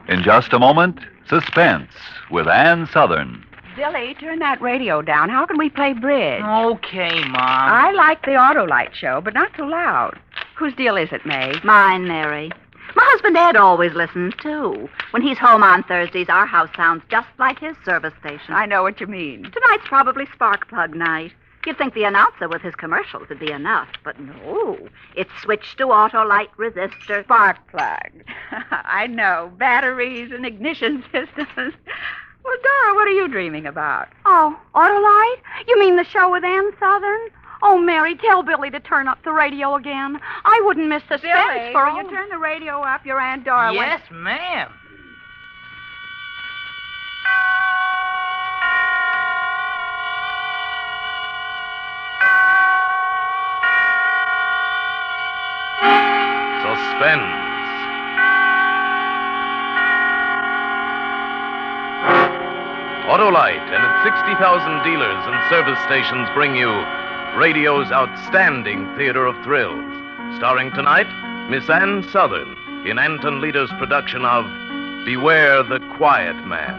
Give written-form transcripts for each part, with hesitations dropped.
In just a moment, Suspense with Ann Southern. Billy, turn that radio down. How can we play bridge? Okay, Mom. I like the Autolite show, but not so loud. Whose deal is it, May? Mine, Mary. My husband Ed always listens, too. When he's home on Thursdays, our house sounds just like his service station. I know what you mean. Tonight's probably spark plug night. You'd think the announcer with his commercials would be enough, but no. It's switched to Autolite resistor. Spark plug. I know. Batteries and ignition systems. Well, Dora, what are you dreaming about? Oh, Autolite? You mean the show with Ann Southern? Oh, Mary, tell Billy to turn up the radio again. I wouldn't miss Suspense Billy, for will you turn the radio up? Your Aunt Dora Yes, ma'am. Suspense. Autolite and its 60,000 dealers and service stations bring you radio's outstanding theater of thrills. Starring tonight, Miss Ann Southern in Anton Leader's production of Beware the Quiet Man,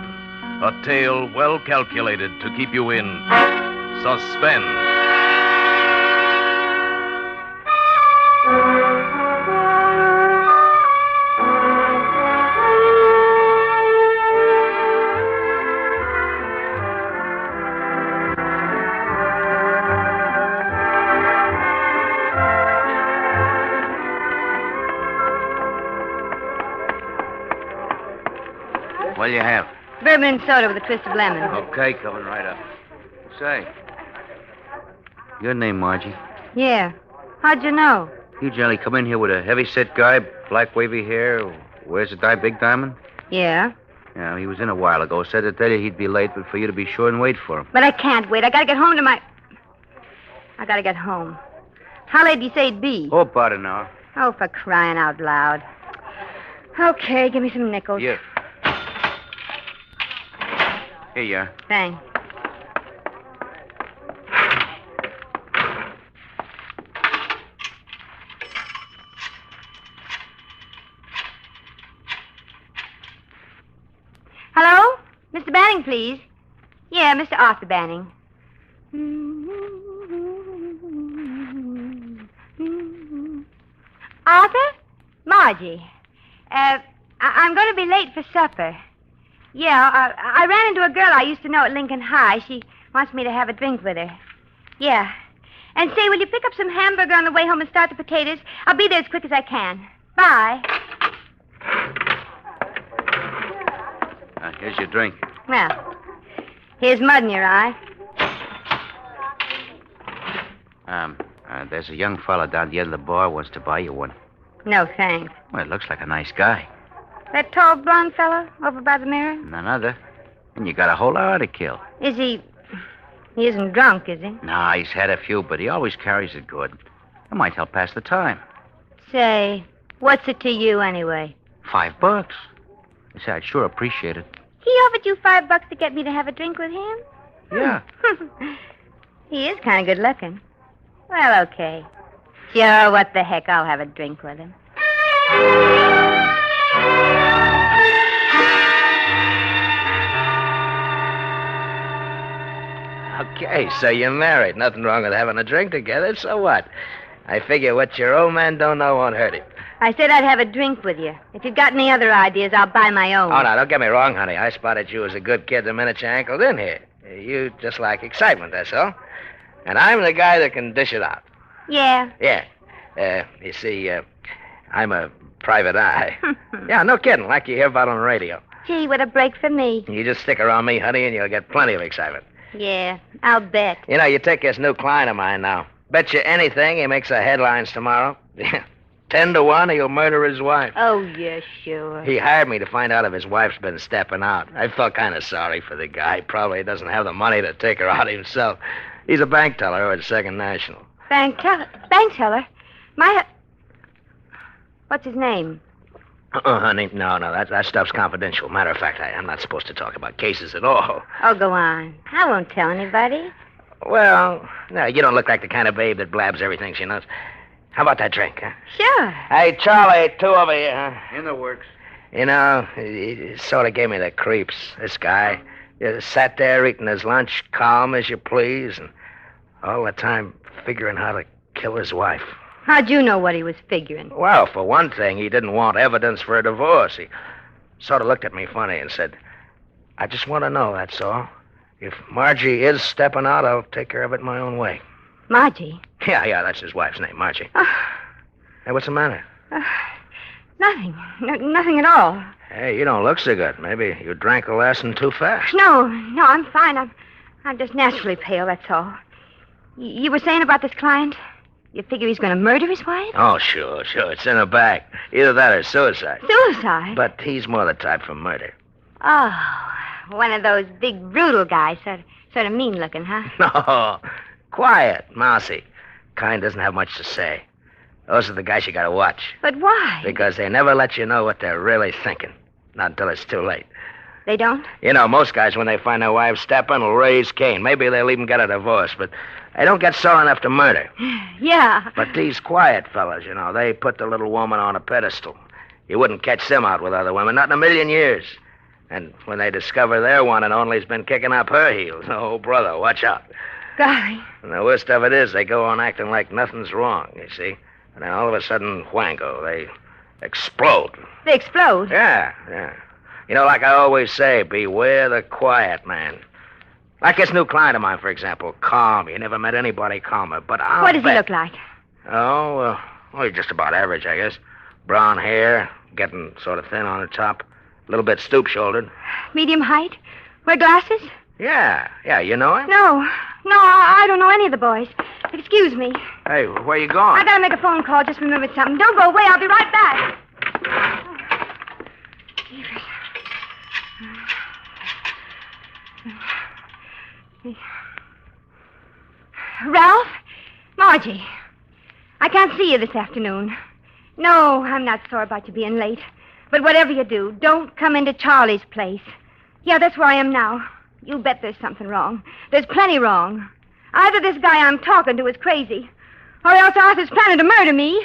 a tale well calculated to keep you in suspense. What'll you have? Bourbon and soda with a twist of lemon. Okay, coming right up. Say, your name, Margie. Yeah. How'd you know? You generally come in here with a heavy-set guy, black wavy hair, wears a big diamond? Yeah. Yeah, he was in a while ago. Said to tell you he'd be late, but for you to be sure and wait for him. But I can't wait. I gotta get home to my... I gotta get home. How late do you say it'd be? Oh, about an hour. Oh, for crying out loud. Okay, give me some nickels. Yeah. Here you are. Thanks. Hello? Mr. Banning, please. Yeah, Mr. Arthur Banning. Arthur? Margie. I'm going to be late for supper. Yeah, I ran into a girl I used to know at Lincoln High. She wants me to have a drink with her. Yeah. And say, will you pick up some hamburger on the way home and start the potatoes? I'll be there as quick as I can. Bye. Here's your drink. Well, here's mud in your eye. There's a young fella down the end of the bar wants to buy you one. No, thanks. Well, it looks like a nice guy. That tall blonde fella over by the mirror? None other. And you got a whole hour to kill. Is he... He isn't drunk, is he? Nah, he's had a few, but he always carries it good. It might help pass the time. Say, what's it to you anyway? $5. I say, I'd sure appreciate it. He offered you $5 to get me to have a drink with him? Yeah. He is kind of good looking. Well, okay. Sure, what the heck, I'll have a drink with him. Okay, so you're married. Nothing wrong with having a drink together, so what? I figure what your old man don't know won't hurt him. I said I'd have a drink with you. If you've got any other ideas, I'll buy my own. Oh, no, don't get me wrong, honey. I spotted you as a good kid the minute you ankled in here. You just like excitement, that's all. And I'm the guy that can dish it out. Yeah. Yeah. You see, I'm a private eye. Yeah, no kidding, like you hear about on the radio. Gee, what a break for me. You just stick around me, honey, and you'll get plenty of excitement. Yeah, I'll bet. You know, you take this new client of mine now. Bet you anything he makes the headlines tomorrow. 10 to 1, he'll murder his wife. Oh, yeah, sure. He hired me to find out if his wife's been stepping out. I felt kind of sorry for the guy. Probably doesn't have the money to take her out himself. He's a bank teller at Second National. Bank teller? What's his name? Honey, no, that stuff's confidential. Matter of fact, I'm not supposed to talk about cases at all. Oh, go on. I won't tell anybody. Well, no, you don't look like the kind of babe that blabs everything she knows. How about that drink, huh? Sure. Hey, Charlie, 2 over here, huh? In the works. You know, he sort of gave me the creeps, this guy. He sat there eating his lunch, calm as you please, and all the time figuring how to kill his wife. How'd you know what he was figuring? Well, for one thing, he didn't want evidence for a divorce. He sort of looked at me funny and said, I just want to know, that's all. If Margie is stepping out, I'll take care of it my own way. Margie? Yeah, that's his wife's name, Margie. Hey, what's the matter? Nothing. Nothing at all. Hey, you don't look so good. Maybe you drank the lesson too fast. No, I'm fine. I'm just naturally pale, that's all. You were saying about this client? You figure he's going to murder his wife? Oh, sure. It's in the bag. Either that or suicide. Suicide? But he's more the type for murder. Oh, one of those big, brutal guys. Sort of mean-looking, huh? No. Quiet, mousy. Kind doesn't have much to say. Those are the guys you gotta watch. But why? Because they never let you know what they're really thinking. Not until it's too late. They don't? You know, most guys, when they find their wives stepping, will raise Cain. Maybe they'll even get a divorce, but they don't get sore enough to murder. Yeah. But these quiet fellas, you know, they put the little woman on a pedestal. You wouldn't catch them out with other women, not in a million years. And when they discover their one and only's been kicking up her heels, oh, brother, watch out. Golly. And the worst of it is they go on acting like nothing's wrong, you see. And then all of a sudden, whango, they explode. They explode? Yeah. You know, like I always say, beware the quiet man. Like this new client of mine, for example, calm. You never met anybody calmer, but I'll What does bet... he look like? Oh, well, he's just about average, I guess. Brown hair, getting sort of thin on the top, a little bit stoop-shouldered. Medium height? Wear glasses? Yeah, you know him? No, I don't know any of the boys. Excuse me. Hey, where you going? I gotta make a phone call. Just remembered something. Don't go away. I'll be right back. Ralph? Margie. I can't see you this afternoon. No, I'm not sorry about you being late. But whatever you do, don't come into Charlie's place. Yeah, that's where I am now. You bet there's something wrong. There's plenty wrong. Either this guy I'm talking to is crazy, or else Arthur's planning to murder me.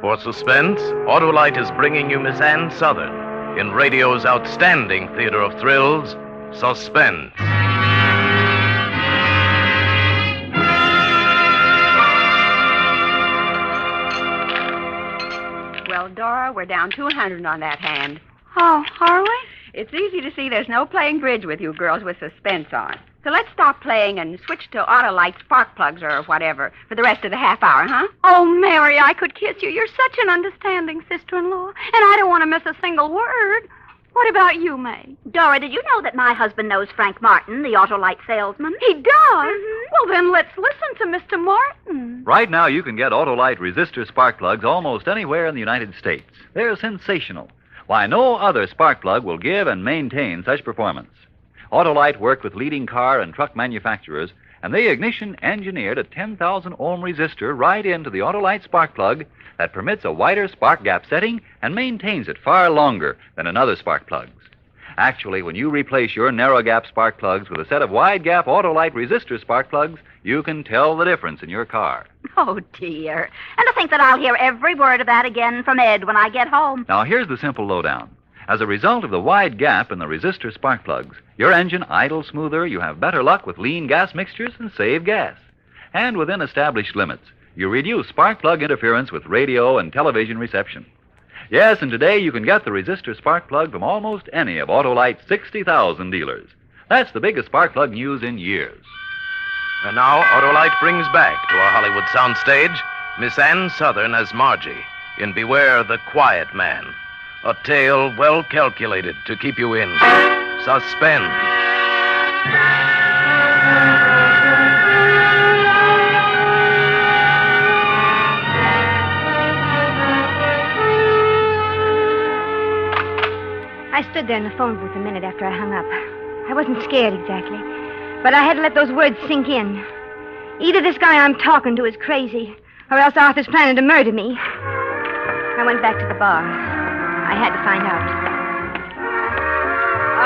For Suspense, Autolite is bringing you Miss Ann Southern in radio's outstanding theater of thrills, Suspense. Well, Dora, we're down 200 on that hand. Oh, are we? It's easy to see there's no playing bridge with you girls with Suspense on. So let's stop playing and switch to Autolite spark plugs or whatever for the rest of the half hour, huh? Oh, Mary, I could kiss you. You're such an understanding sister-in-law, and I don't want to miss a single word. What about you, May? Dora, did you know that my husband knows Frank Martin, the Autolite salesman? He does? Well, then let's listen to Mr. Martin. Right now, you can get Autolite resistor spark plugs almost anywhere in the United States. They're sensational. Why, no other spark plug will give and maintain such performance. Autolite worked with leading car and truck manufacturers, and they ignition engineered a 10,000 ohm resistor right into the Autolite spark plug that permits a wider spark gap setting and maintains it far longer than in other spark plugs. Actually, when you replace your narrow gap spark plugs with a set of wide gap Autolite resistor spark plugs, you can tell the difference in your car. Oh, dear. And to think that I'll hear every word of that again from Ed when I get home. Now, here's the simple lowdown. As a result of the wide gap in the resistor spark plugs, your engine idles smoother, you have better luck with lean gas mixtures, and save gas. And within established limits, you reduce spark plug interference with radio and television reception. Yes, and today you can get the resistor spark plug from almost any of Autolite's 60,000 dealers. That's the biggest spark plug news in years. And now, Autolite brings back to our Hollywood soundstage Miss Ann Southern as Margie in Beware the Quiet Man, a tale well calculated to keep you in suspense. I stood there in the phone booth a minute after I hung up. I wasn't scared exactly, but I had to let those words sink in. Either this guy I'm talking to is crazy, or else Arthur's planning to murder me. I went back to the bar. I had to find out.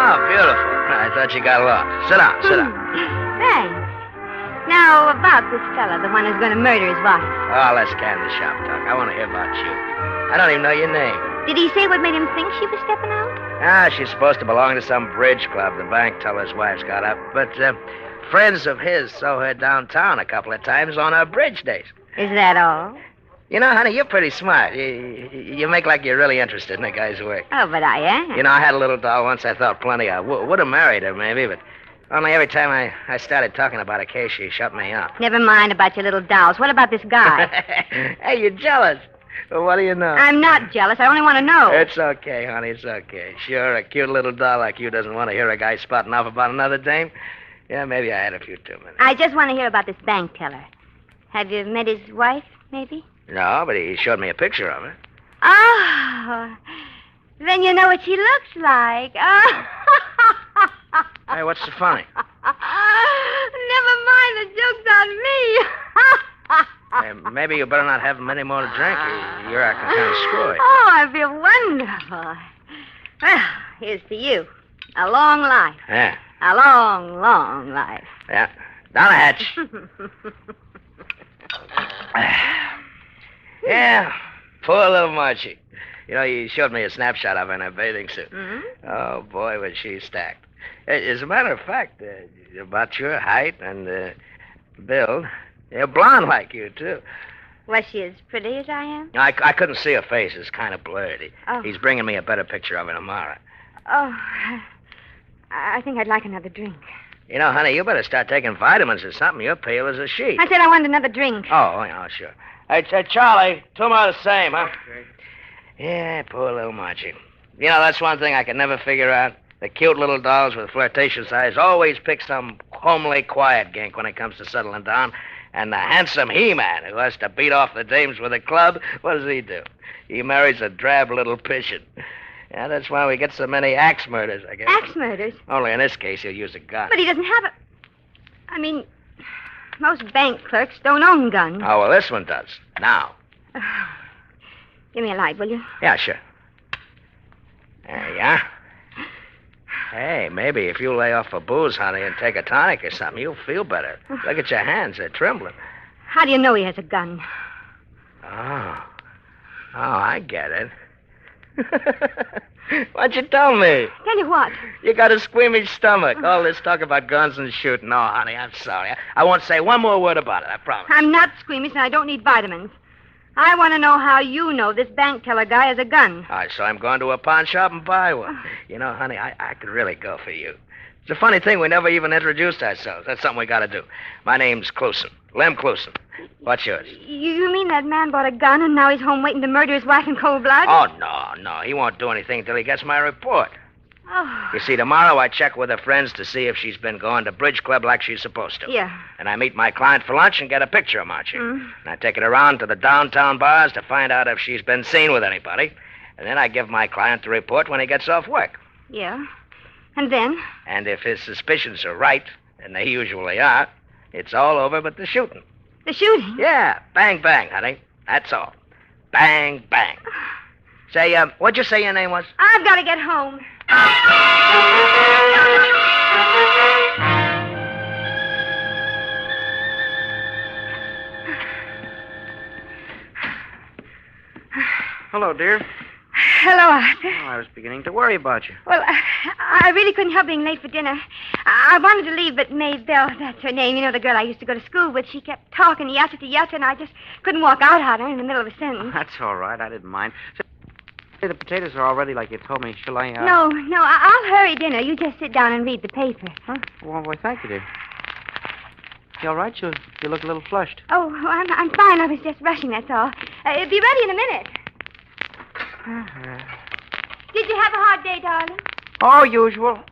Oh, beautiful. I thought you got lost. Sit down, sit down. Thanks. Now, about this fella, the one who's going to murder his wife. Oh, let's candy shop talk. I want to hear about you. I don't even know your name. Did he say what made him think she was stepping out? Ah, she's supposed to belong to some bridge club the bank teller's wife's got up. But friends of his saw her downtown a couple of times on her bridge days. Is that all? You know, honey, you're pretty smart. You make like you're really interested in the guy's work. Oh, but I am. You know, I had a little doll once I thought plenty of. Would have married her, maybe, but only every time I started talking about a case, she shut me up. Never mind about your little dolls. What about this guy? Hey, you're jealous. Well, what do you know? I'm not jealous. I only want to know. It's okay, honey, it's okay. Sure, a cute little doll like you doesn't want to hear a guy spouting off about another dame. Yeah, maybe I had a few too many. I just want to hear about this bank teller. Have you met his wife, maybe? No, but he showed me a picture of her. Oh, then you know what she looks like. Oh. Hey, what's so funny? Never mind, the joke's on me. Hey, maybe you better not have many more to drink. You're acting kind of screwy. Oh, I feel wonderful. Well, here's to you. A long life. Yeah. A long, long life. Yeah. Down the hatch. Yeah. Poor little Margie. You know, you showed me a snapshot of her in her bathing suit. Mm-hmm. Oh, boy, was she stacked. As a matter of fact, about your height and build, you're blonde like you, too. Was she as pretty as I am? I couldn't see her face. It's kind of blurred. Oh. He's bringing me a better picture of her tomorrow. Oh, I think I'd like another drink. You know, honey, you better start taking vitamins or something. You're pale as a sheet. I said I wanted another drink. Oh, yeah, sure. Hey, Charlie, 2 more the same, huh? Okay. Yeah, poor little Margie. You know, that's one thing I can never figure out. The cute little dolls with flirtatious eyes always pick some homely, quiet gink when it comes to settling down. And the handsome He-Man who has to beat off the dames with a club, what does he do? He marries a drab little pigeon. Yeah, that's why we get so many axe murders, I guess. Axe murders? Only in this case, he'll use a gun. But he doesn't have a... I mean, most bank clerks don't own guns. Oh, well, this one does. Now. Give me a light, will you? Yeah, sure. There you are. Hey, maybe if you lay off for booze, honey, and take a tonic or something, you'll feel better. Look at your hands. They're trembling. How do you know he has a gun? Oh, I get it. Why'd you tell me? Tell you what? You got a squeamish stomach. All this talk about guns and shooting. No, honey, I'm sorry. I won't say one more word about it, I promise. I'm not squeamish, and I don't need vitamins. I want to know how you know this bank teller guy has a gun. All right, so I'm going to a pawn shop and buy one. You know, honey, I could really go for you. It's a funny thing, we never even introduced ourselves. That's something we got to do. My name's Clusen. Lem Clusen. What's yours? You mean that man bought a gun and now he's home waiting to murder his wife in cold blood? Oh, no. He won't do anything till he gets my report. Oh. You see, tomorrow I check with her friends to see if she's been going to bridge club like she's supposed to. Yeah. And I meet my client for lunch and get a picture of Margie. Mm. And I take it around to the downtown bars to find out if she's been seen with anybody. And then I give my client the report when he gets off work. Yeah. And then? And if his suspicions are right, and they usually are, it's all over but the shooting. The shooting? Yeah. Bang, bang, honey. That's all. Bang, bang. Say, what'd you say your name was? I've got to get home. Hello, dear. Hello, Arthur. Oh, I was beginning to worry about you. Well, I really couldn't help being late for dinner. I wanted to leave, but Maybelle, that's her name, you know, the girl I used to go to school with, she kept talking yatta to yatta, and I just couldn't walk out on her in the middle of a sentence. That's all right. I didn't mind. Say, the potatoes are all ready like you told me. Shall I, No, I'll hurry dinner. You just sit down and read the paper. Huh? Well, thank you, dear. You all right? You look a little flushed. Oh, I'm fine. I was just rushing, that's all. It'll be ready in a minute. Did you have a hard day, darling? Oh, usual.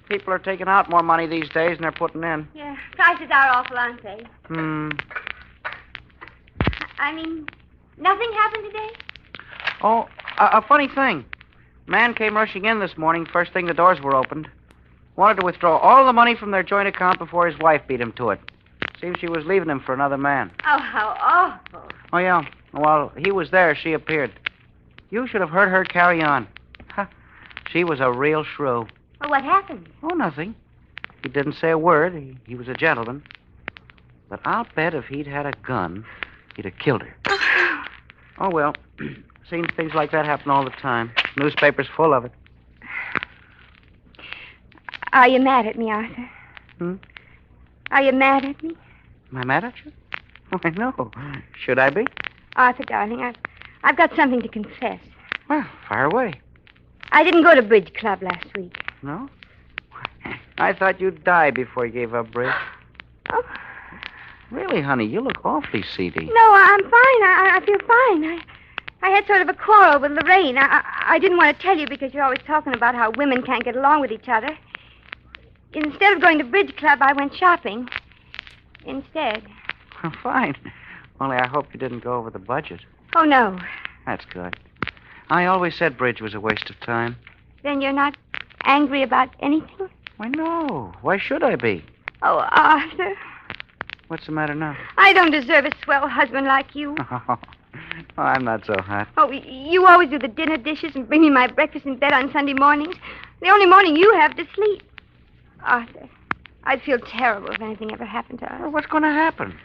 People are taking out more money these days than they're putting in. Yeah, prices are awful, aren't they? I mean, nothing happened today? Oh, a funny thing. Man came rushing in this morning, first thing the doors were opened. Wanted to withdraw all the money from their joint account before his wife beat him to it. Seems she was leaving him for another man. Oh, how awful. Oh, yeah. While he was there, she appeared. You should have heard her carry on. Huh. She was a real shrew. Well, what happened? Oh, nothing. He didn't say a word. He was a gentleman. But I'll bet if he'd had a gun, he'd have killed her. Oh, well, seems things like that happen all the time. Newspapers full of it. Are you mad at me, Arthur? Hmm? Are you mad at me? Am I mad at you? Why, no. Should I be? Arthur, darling, I've got something to confess. Well, fire away. I didn't go to bridge club last week. No? I thought you'd die before you gave up bridge. Oh. Really, honey, you look awfully seedy. No, I'm fine. I feel fine. I had sort of a quarrel with Lorraine. I didn't want to tell you because you're always talking about how women can't get along with each other. Instead of going to bridge club, I went shopping. Instead. Fine. Only I hope you didn't go over the budget. Oh, no. That's good. I always said bridge was a waste of time. Then you're not angry about anything? Why, no. Why should I be? Oh, Arthur. What's the matter now? I don't deserve a swell husband like you. Oh, I'm not so hot. Oh, you always do the dinner dishes and bring me my breakfast in bed on Sunday mornings. The only morning you have to sleep. Arthur, I'd feel terrible if anything ever happened to us. Well, what's going to happen?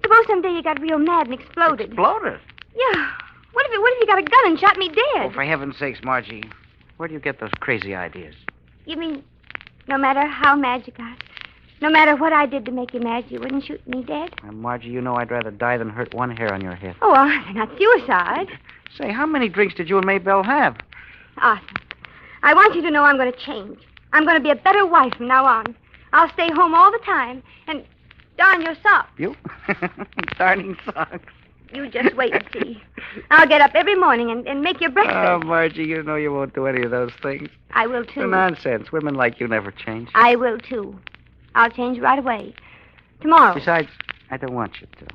Suppose someday you got real mad and exploded. Exploded? Yeah. What if you got a gun and shot me dead? Oh, for heaven's sakes, Margie. Where do you get those crazy ideas? You mean no matter how mad you got, no matter what I did to make you mad, you wouldn't shoot me dead? Well, Margie, you know I'd rather die than hurt one hair on your head. Oh, Arthur, not suicide. Say, how many drinks did you and Maybelle have? Arthur, I want you to know I'm going to change. I'm going to be a better wife from now on. I'll stay home all the time and darn your socks. You? Darning socks. You just wait and see. I'll get up every morning and make your breakfast. Oh, Margie, you know you won't do any of those things. I will, too. They're nonsense. Women like you never change. I will, too. I'll change right away. Tomorrow. Besides, I don't want you to.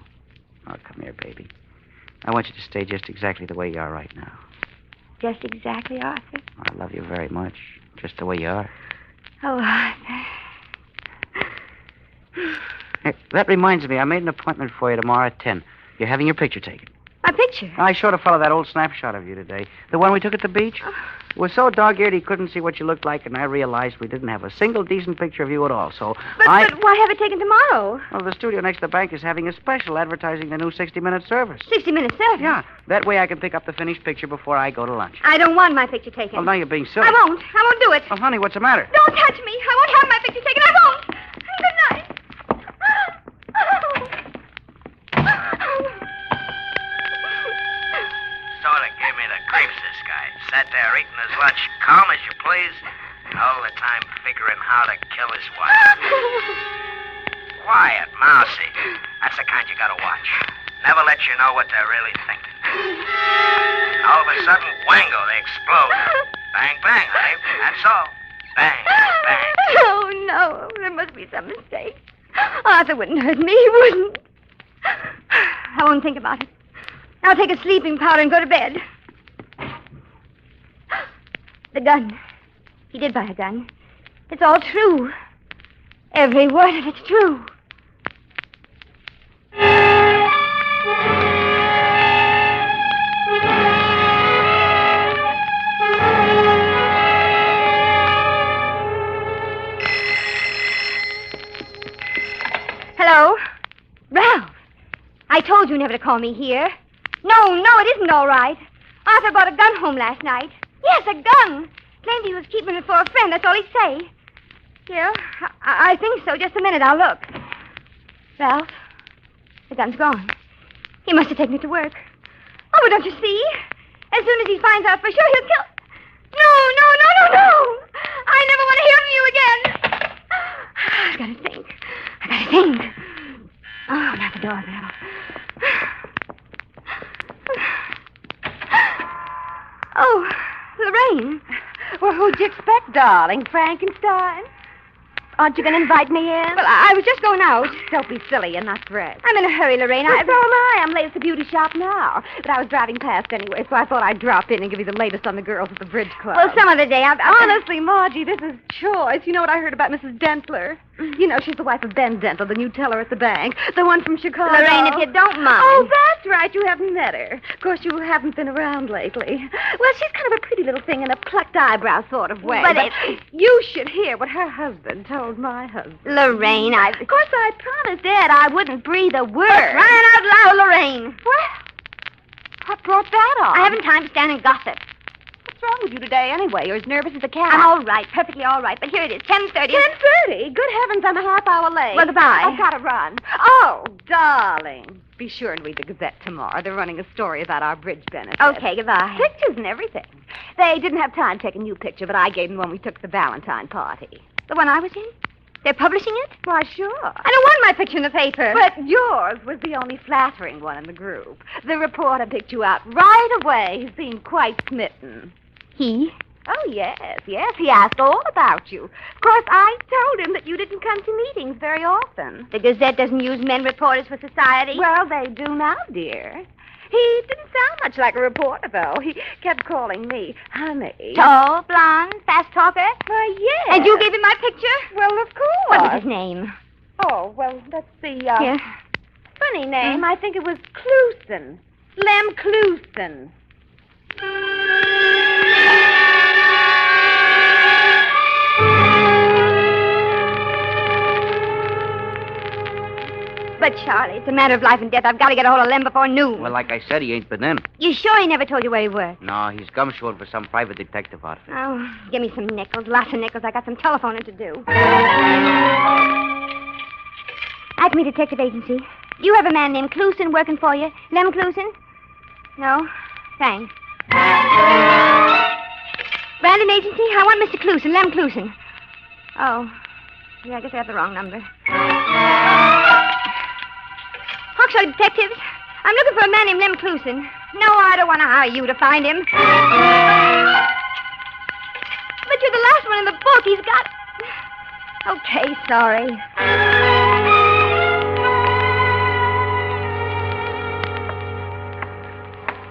Oh, come here, baby. I want you to stay just exactly the way you are right now. Just exactly, Arthur? I love you very much. Just the way you are. Oh, Arthur. Hey, that reminds me, I made an appointment for you tomorrow at 10. You're having your picture taken. My picture? I showed a fellow that old snapshot of you today. The one we took at the beach. It was so dog-eared he couldn't see what you looked like, and I realized we didn't have a single decent picture of you at all, so But why have it taken tomorrow? Well, the studio next to the bank is having a special advertising the new 60-minute service. 60-minute service? Yeah. That way I can pick up the finished picture before I go to lunch. I don't want my picture taken. Well, now you're being silly. I won't do it. Oh, honey, what's the matter? Don't touch me. I won't have my picture taken. I won't. Good night. Sort of gave me the creeps, this guy. Sat there eating his lunch, calm as you please, all the time figuring how to kill his wife. Quiet, mousy. That's the kind you gotta watch. Never let you know what they're really thinking. All of a sudden, wango, they explode. Bang, bang, honey. That's all. Bang, bang. Oh, no. There must be some mistake. Arthur wouldn't hurt me. He wouldn't. I won't think about it. I'll take a sleeping powder and go to bed. The gun. He did buy a gun. It's all true. Every word of it's true. Hello? Ralph. I told you never to call me here. No, it isn't all right. Arthur brought a gun home last night. Yes, a gun. Claimed he was keeping it for a friend. That's all he'd say. Yeah, I think so. Just a minute. I'll look. Ralph, the gun's gone. He must have taken it to work. Oh, but don't you see? As soon as he finds out for sure, he'll kill... No. I never want to hear from you again. I gotta think. Oh, not the doorbell. Oh, Lorraine. Well, who'd you expect, darling? Frankenstein? Aren't you going to invite me in? Well, I was just going out. Don't be silly. You're not dressed. I'm in a hurry, Lorraine. Well, so am I. I'm late at the beauty shop now. But I was driving past anyway, so I thought I'd drop in and give you the latest on the girls at the bridge club. Well, some other day. Honestly, Margie, this is choice. You know what I heard about Mrs. Dentler? You know, she's the wife of Ben Dental, the new teller at the bank. The one from Chicago. Lorraine, if you don't mind. Oh, that's right. You haven't met her. Of course, you haven't been around lately. Well, she's kind of a pretty little thing in a plucked eyebrow sort of way. But you should hear what her husband told my husband. Lorraine, Of course, I promised Ed I wouldn't breathe a word. Crying out loud, Lorraine. What brought that on? I haven't time to stand and gossip. What's wrong with you today, anyway? You're as nervous as a cat. I'm all right, perfectly all right. But here it is, 10:30. 10:30? Good heavens, I'm a half hour late. Well, goodbye. I've got to run. Oh, darling. Be sure and read the Gazette tomorrow. They're running a story about our bridge benefit. Okay, goodbye. Pictures and everything. They didn't have time to take a new picture, but I gave them one we took at the Valentine party. The one I was in? They're publishing it? Why, sure. I don't want my picture in the paper. But yours was the only flattering one in the group. The reporter picked you out right away. He's been quite smitten. He? Oh, yes. He asked all about you. Of course, I told him that you didn't come to meetings very often. The Gazette doesn't use men reporters for society? Well, they do now, dear. He didn't sound much like a reporter, though. He kept calling me honey. Tall, blonde, fast talker? Why, yes. And you gave him my picture? Well, of course. What was his name? Oh, well, let's see. Here. Funny name. I think it was Clusen. Lem Clusen. But, Charlie, it's a matter of life and death. I've got to get a hold of Lem before noon. Well, like I said, he ain't been in. You sure he never told you where he worked? No, he's gumshoeing for some private detective outfit. Oh, give me some nickels, lots of nickels. I got some telephoning to do. Acme Detective Agency. Do you have a man named Clusen working for you? Lem Clusen? No? Thanks. Brandon Agency? I want Mr. Clusen, Lem Clusen. Oh. Yeah, I guess I have the wrong number. Hawkshaw Detectives. I'm looking for a man named Lem Clusen. No, I don't want to hire you to find him. But you're the last one in the book. He's got... Okay, sorry.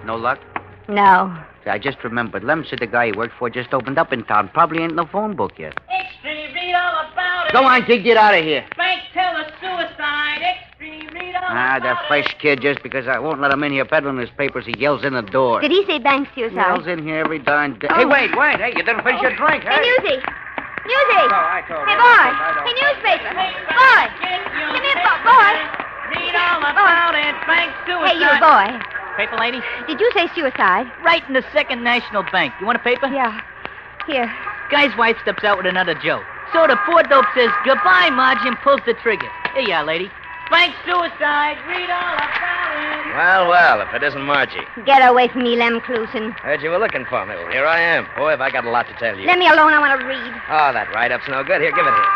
No luck? No. I just remembered. Lem said the guy he worked for just opened up in town. Probably ain't no phone book yet. Extreme, read all about it. Go on, kid, get out of here. Bank teller suicide. Extreme, read all about That fresh kid, just because I won't let him in here peddling his papers, he yells in the door. Did he say bank He suicide? yells in here every darn day. Oh. Hey, wait. Hey, you didn't finish your drink, Hey, huh? Music! Music! I told Hey, you. boy! I don't- Hey, newspaper! Boy! Come here, boy! Read all about it. Bank suicide. Hey, you, boy. Paper lady? Did you say suicide? Right in the Second National Bank. You want a paper? Yeah. Here. Guy's wife steps out with another Joe. So the poor dope says, goodbye, Margie, and pulls the trigger. Here you are, lady. Bank suicide. Read all about it. Well, if it isn't Margie. Get away from me, Lem Clusen. Heard you were looking for me. Well, here I am. Boy, have I got a lot to tell you. Let me alone. I want to read. Oh, that write-up's no good. Here, give it here.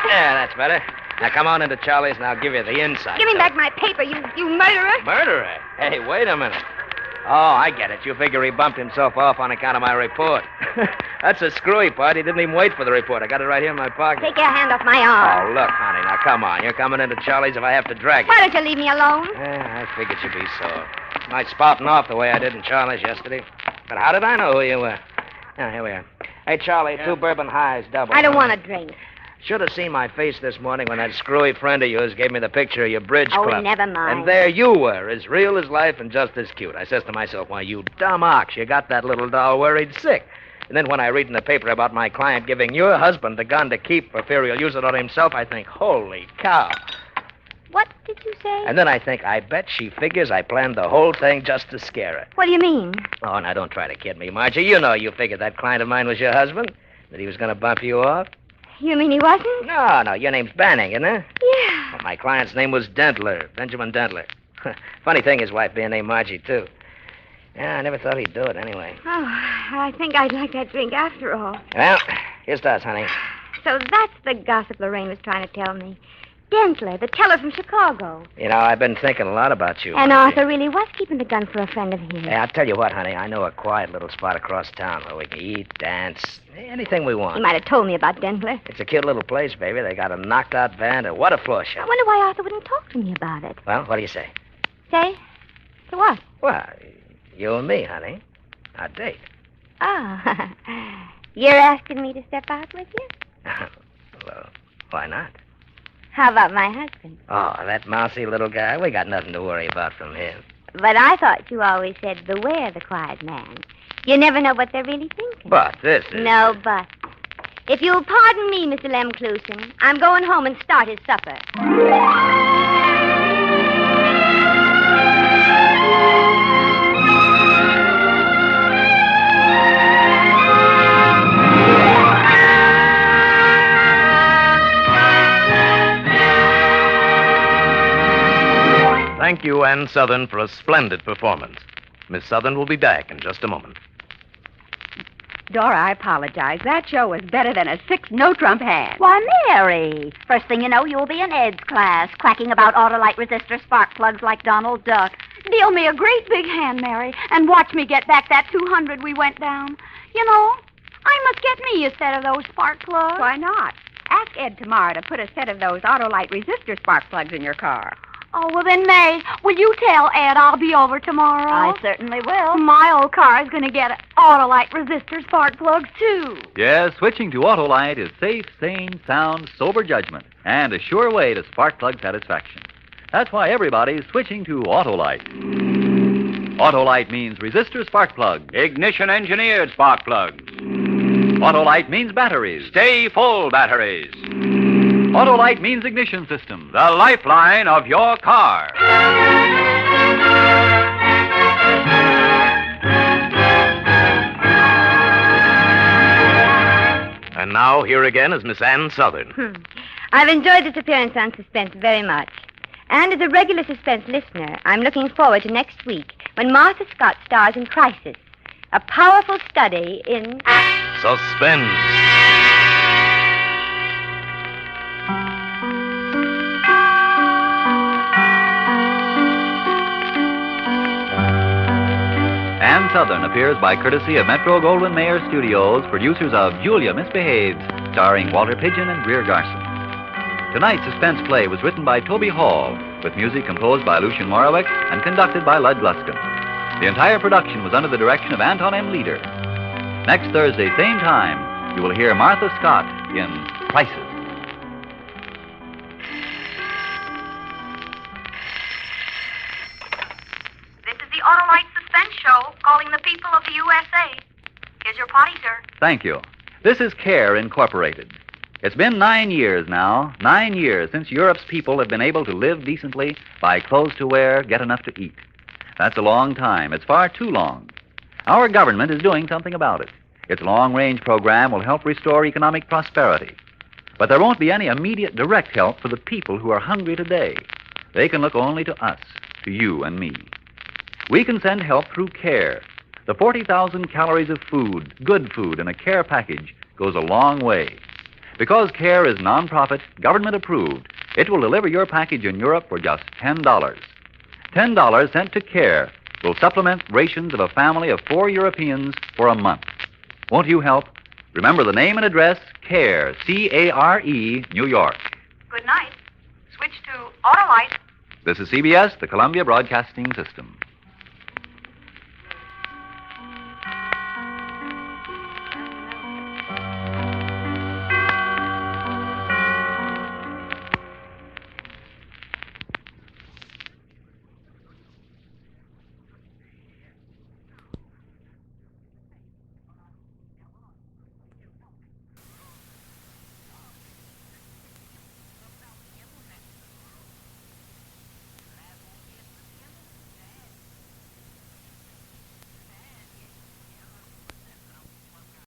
Yeah, that's better. Now, come on into Charlie's, and I'll give you the inside. Give me back my paper, you murderer. Murderer? Hey, wait a minute. Oh, I get it. You figure he bumped himself off on account of my report. That's a screwy part. He didn't even wait for the report. I got it right here in my pocket. Take your hand off my arm. Oh, look, honey. Now, come on. You're coming into Charlie's if I have to drag you. Why don't you leave me alone? I figured you'd be sore. Nice spouting off the way I did in Charlie's yesterday. But how did I know who you were? Now, here we are. Hey, Charlie, 2 bourbon highs, double. I don't want a drink. Should have seen my face this morning when that screwy friend of yours gave me the picture of your bridge Oh, club. never mind. And there you were, as real as life and just as cute. I says to myself, why, you dumb ox, you got that little doll worried sick. And then when I read in the paper about my client giving your husband the gun to keep for fear he'll use it on himself, I think, holy cow. What did you say? And then I think, I bet she figures I planned the whole thing just to scare her. What do you mean? Oh, now don't try to kid me, Margie. You know you figured that client of mine was your husband, that he was going to bump you off. You mean he wasn't? No, your name's Banning, isn't it? Yeah. Well, my client's name was Dentler, Benjamin Dentler. Funny thing, his wife being named Margie, too. Yeah, I never thought he'd do it anyway. Oh, I think I'd like that drink after all. Well, here's to us, honey. So that's the gossip Lorraine was trying to tell me. Dentler, the teller from Chicago. You know, I've been thinking a lot about you. And Margie. Arthur really was keeping the gun for a friend of his. Yeah, I'll tell you what, honey. I know a quiet little spot across town where we can eat, dance, anything we want. He might have told me about Dentler. It's a cute little place, baby. They got a knocked-out band, and what a floor show. I wonder why Arthur wouldn't talk to me about it. Well, what do you say? Say? To what? Well, you and me, honey. Our date. Oh. You're asking me to step out with you? Well, Why not? How about my husband? Oh, that mousy little guy. We got nothing to worry about from him. But I thought you always said beware the quiet man. You never know what they're really thinking. But this is... No, but. If you'll pardon me, Mr. Lemclusen, I'm going home and start his supper. Thank you, Ann Southern, for a splendid performance. Miss Southern will be back in just a moment. Dora, I apologize. That show was better than a 6 no-trump hand. Why, Mary, first thing you know, you'll be in Ed's class, quacking about Autolite resistor spark plugs like Donald Duck. Deal me a great big hand, Mary, and watch me get back that 200 we went down. You know, I must get me a set of those spark plugs. Why not? Ask Ed tomorrow to put a set of those Autolite resistor spark plugs in your car. Oh, well then, May, will you tell Ed I'll be over tomorrow? I certainly will. My old car is going to get Autolite resistor spark plugs, too. Yes, switching to Autolite is safe, sane, sound, sober judgment, and a sure way to spark plug satisfaction. That's why everybody's switching to Autolite. Autolite means resistor spark plug. Ignition engineered spark plugs. Autolite means batteries. Stay full batteries. Autolite means ignition system. The lifeline of your car. And now, here again is Miss Ann Southern. I've enjoyed this appearance on Suspense very much. And as a regular Suspense listener, I'm looking forward to next week when Martha Scott stars in Crisis, a powerful study in... Suspense. Ann Southern appears by courtesy of Metro-Goldwyn-Mayer Studios, producers of Julia Misbehaves, starring Walter Pidgeon and Greer Garson. Tonight's suspense play was written by Toby Hall, with music composed by Lucien Morawick and conducted by Lud Gluskin. The entire production was under the direction of Anton M. Leader. Next Thursday, same time, you will hear Martha Scott in Crisis. This is the Autolite Suspense Show, calling the people of the USA. Here's your potty, sir. Thank you. This is CARE Incorporated. It's been 9 years now, 9 years since Europe's people have been able to live decently, buy clothes to wear, get enough to eat. That's a long time. It's far too long. Our government is doing something about it. Its long-range program will help restore economic prosperity. But there won't be any immediate direct help for the people who are hungry today. They can look only to us, to you and me. We can send help through CARE. The 40,000 calories of food, good food, in a CARE package goes a long way. Because CARE is non-profit, government-approved, it will deliver your package in Europe for just $10. $10 sent to CARE will supplement rations of a family of 4 Europeans for a month. Won't you help? Remember the name and address, CARE, C-A-R-E, New York. Good night. Switch to Autolite. This is CBS, the Columbia Broadcasting System.